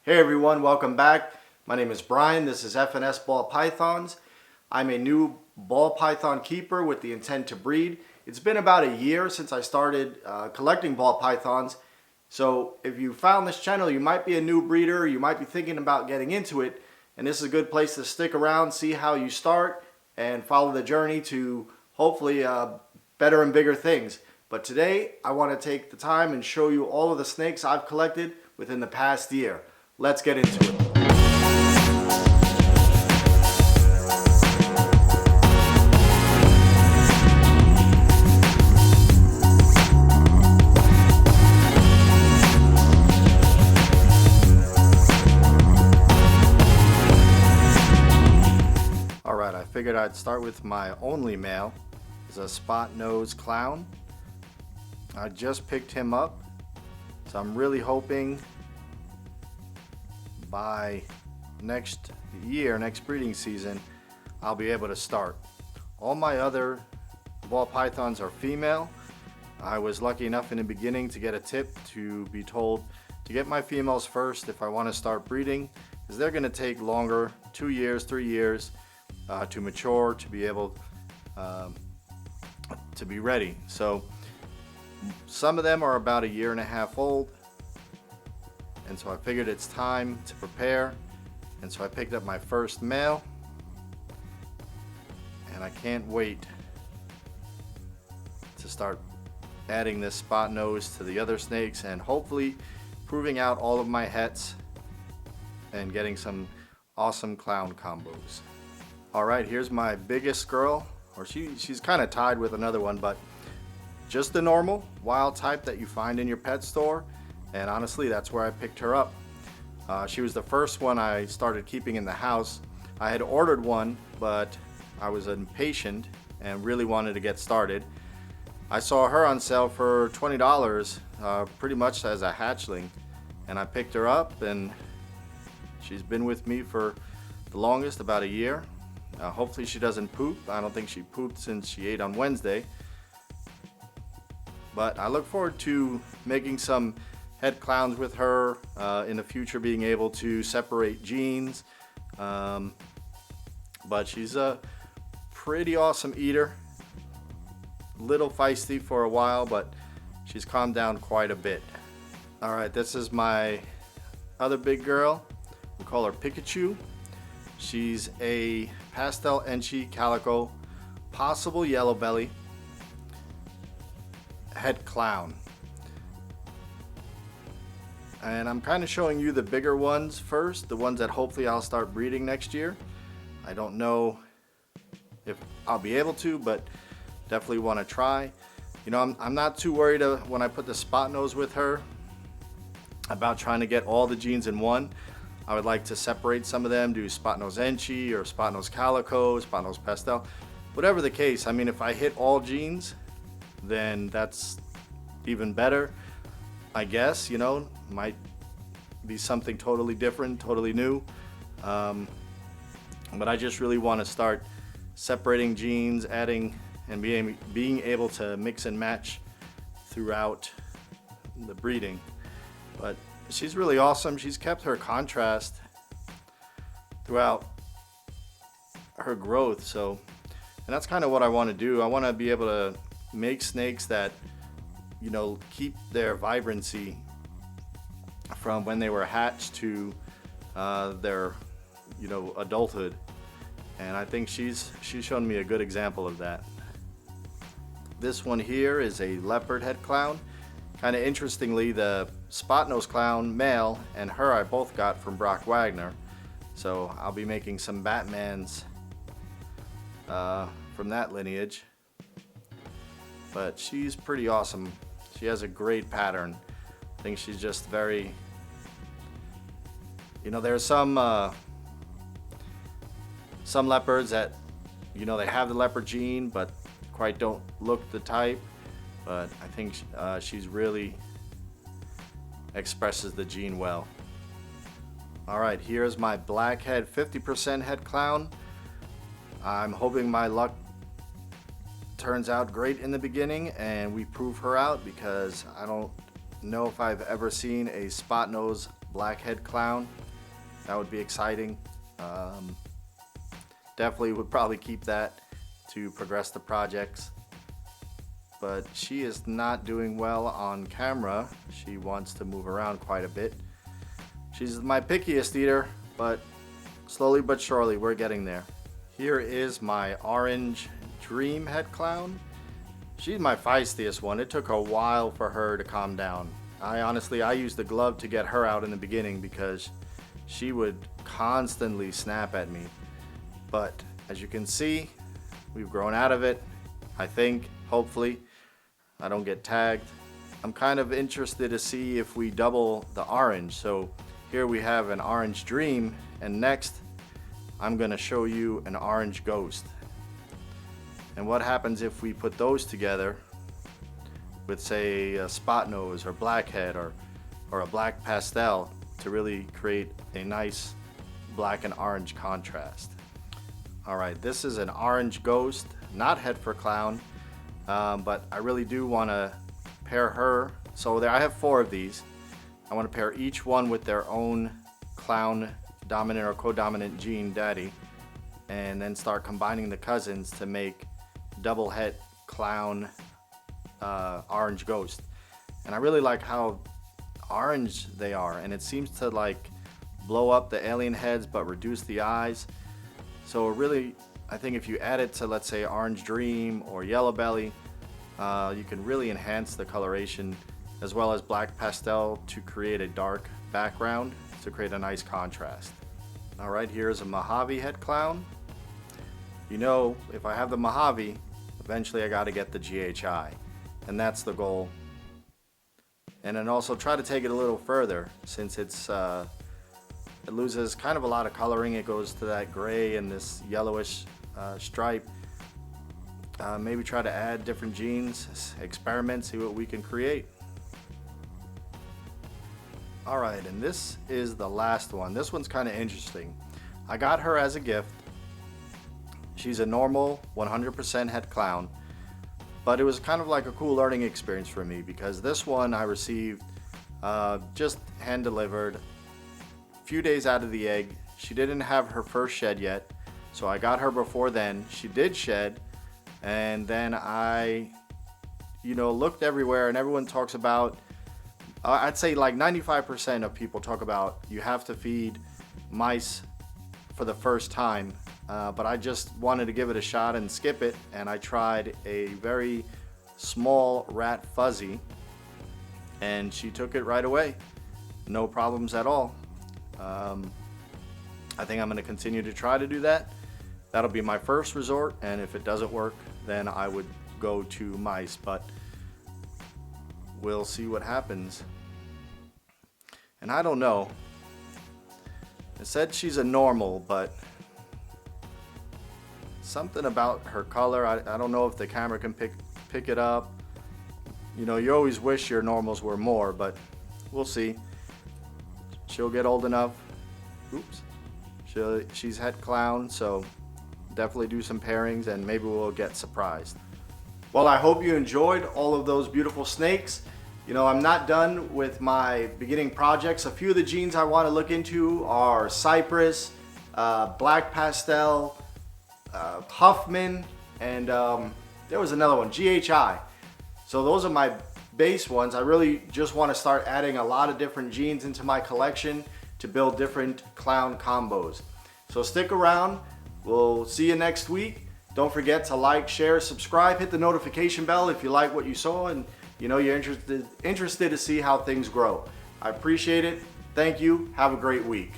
Hey everyone, welcome back. My name is Brian. This is FNS Ball Pythons. I'm a new ball python keeper with the intent to breed. It's been about a year since I started collecting ball pythons. So if you found this channel, you might be a new breeder, you might be thinking about getting into it, and this is a good place to stick around, see how you start, and follow the journey to hopefully better and bigger things. But today, I want to take the time and show you all of the snakes I've collected within the past year. Let's get into it. Alright, I figured I'd start with my only male. It's a spot-nosed clown. I just picked him up, so I'm really hoping by next breeding season, I'll be able to start. All my other ball pythons are female. I was lucky enough in the beginning to get a tip to be told to get my females first if I want to start breeding, because they're going to take longer, 2 years, 3 years to mature, to be able to be ready. So some of them are about 1.5 years old. And so I figured it's time to prepare, and so I picked up my first male, and I can't wait to start adding this spot nose to the other snakes and hopefully proving out all of my hets and getting some awesome clown combos. Alright, here's my biggest girl, or she's kind of tied with another one, but just the normal wild type that you find in your pet store. And honestly, that's where I picked her up. She was the first one I started keeping in the house. I had ordered one, but I was impatient and really wanted to get started. I saw her on sale for $20, pretty much as a hatchling, and I picked her up, and she's been with me for the longest, about 1 year. Hopefully she doesn't poop. I don't think she pooped since she ate on Wednesday. But I look forward to making some head clowns with her in the future, being able to separate genes. But she's a pretty awesome eater. Little feisty for a while, but she's calmed down quite a bit. Alright, this is my other big girl. We call her Pichu. She's a pastel Enchi calico, possible yellow belly head clown. And I'm kind of showing you the bigger ones first, the ones that hopefully I'll start breeding next year. I don't know if I'll be able to, but definitely want to try. You know, I'm not too worried when I put the spot nose with her about trying to get all the genes in one. I would like to separate some of them, do spot nose Enchi or spot nose calico, spot nose pastel, whatever the case. I mean, if I hit all genes, then that's even better, I guess. You know, might be something totally different, totally new, but I just really want to start separating genes, adding and being able to mix and match throughout the breeding. But she's really awesome. She's kept her contrast throughout her growth, so, and that's kind of what I want to do. I want to be able to make snakes that, you know, keep their vibrancy from when they were hatched to their, you know, adulthood. And I think she's shown me a good example of that. This one here is a leopard head clown. Kind of interestingly, the spot nose clown male and her I both got from Brock Wagner, so I'll be making some Batmans from that lineage. But she's pretty awesome. She has a great pattern. I think she's just very, you know, there's some leopards that, you know, they have the leopard gene but quite don't look the type. But I think she's really expresses the gene well. Alright, here's my Blackhead 50% head clown. I'm hoping my luck turns out great in the beginning and we prove her out, because I don't know if I've ever seen a spot nose Blackhead clown. That would be exciting. Definitely would probably keep that to progress the projects. But she is not doing well on camera. She wants to move around quite a bit. She's my pickiest eater, but slowly but surely we're getting there. Here is my orange dream head clown. She's my feistiest one. It took a while for her to calm down. I used the glove to get her out in the beginning because she would constantly snap at me. But as you can see, we've grown out of it. I think, hopefully, I don't get tagged. I'm kind of interested to see if we double the orange. So here we have an orange dream, and next I'm gonna show you an orange ghost. And what happens if we put those together with, say, a spot nose or blackhead or a black pastel to really create a nice black and orange contrast. All right, this is an orange ghost, not head for clown, but I really do want to pair her. So there, I have 4 of these. I want to pair each one with their own clown dominant or co-dominant gene daddy, and then start combining the cousins to make double head clown orange ghost. And I really like how orange they are, and it seems to like blow up the alien heads but reduce the eyes. So really, I think if you add it to, let's say, orange dream or yellow belly, you can really enhance the coloration, as well as black pastel to create a dark background to create a nice contrast. All right, here's a Mojave head clown. You know, if I have the Mojave, eventually I got to get the GHI, and that's the goal. And then also try to take it a little further, since it loses kind of a lot of coloring. It goes to that gray and this yellowish stripe. Maybe try to add different genes, experiment, see what we can create. All right, and this is the last one. This one's kind of interesting. I got her as a gift. She's a normal 100% head clown, but it was kind of like a cool learning experience for me, because this one I received just hand delivered a few days out of the egg. She didn't have her first shed yet, so I got her before then. She did shed, and then I looked everywhere, and everyone talks about, I'd say like 95% of people talk about you have to feed mice for the first time, but I just wanted to give it a shot and skip it, and I tried a very small rat fuzzy, and she took it right away. No problems at all. I think I'm going to continue to try to do that. That'll be my first resort, and if it doesn't work, then I would go to mice, but we'll see what happens. And I don't know. It said she's a normal, but something about her color, I don't know if the camera can pick it up. You know, you always wish your normals were more, but we'll see. She'll get old enough. Oops. She's head clown, so definitely do some pairings, and maybe we'll get surprised. Well, I hope you enjoyed all of those beautiful snakes. You know, I'm not done with my beginning projects. A few of the genes I want to look into are Cypress, Black Pastel, Huffman, and there was another one, GHI. So those are my base ones. I really just want to start adding a lot of different genes into my collection to build different clown combos. So stick around. We'll see you next week. Don't forget to like, share, subscribe, hit the notification bell if you like what you saw, and you're interested to see how things grow. I appreciate it. Thank you. Have a great week.